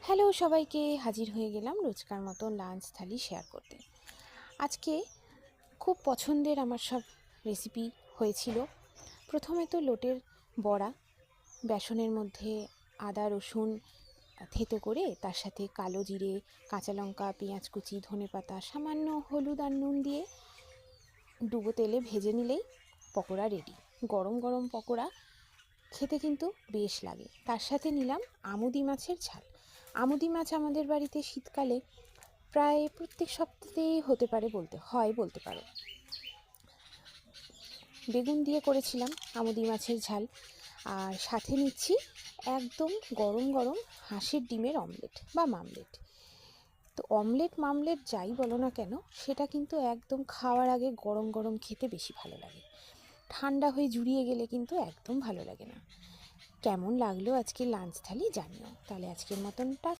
Hello সবাইকে, হাজির হয়ে গেলাম রোজকার মতো লাঞ্চ থালি শেয়ার করতে। আজকে খুব পছন্দের আমার সব রেসিপি হয়েছিল। প্রথমে তো লোটের বড়া, বেসনের মধ্যে আদা রসুন থেতো করে তার সাথে কালো জিরে, কাঁচা লঙ্কা, পেঁয়াজ কুচি, ধনেপাতা, সামান্য হলুদ আর নুন দিয়ে ডুবো তেলে ভেজে নিলেই পকোড়া রেডি। গরম গরম পকোড়া খেতে কিন্তু বেশ লাগে। তার সাথে নিলাম আমুদি মাছের ঝাল। আমুদি মাছ আমাদের বাড়িতে শীতকালে প্রায় প্রত্যেক সপ্তাহেই হতে পারে, বলতে পারো। বেগুন দিয়ে করেছিলাম আমুদি মাছের ঝাল। আর সাথে নিচ্ছি একদম গরম গরম হাঁসের ডিমের অমলেট বা মামলেট। তো অমলেট মামলেট যাই বলো না কেন, সেটা কিন্তু একদম খাওয়ার আগে গরম গরম খেতে বেশি ভালো লাগে। ঠান্ডা হয়ে জুড়িয়ে গেলে কিন্তু একদম ভালো লাগে না। কেমন লাগলো আজকের লাঞ্চ থালি জানিও। তাহলে আজকের মতনটা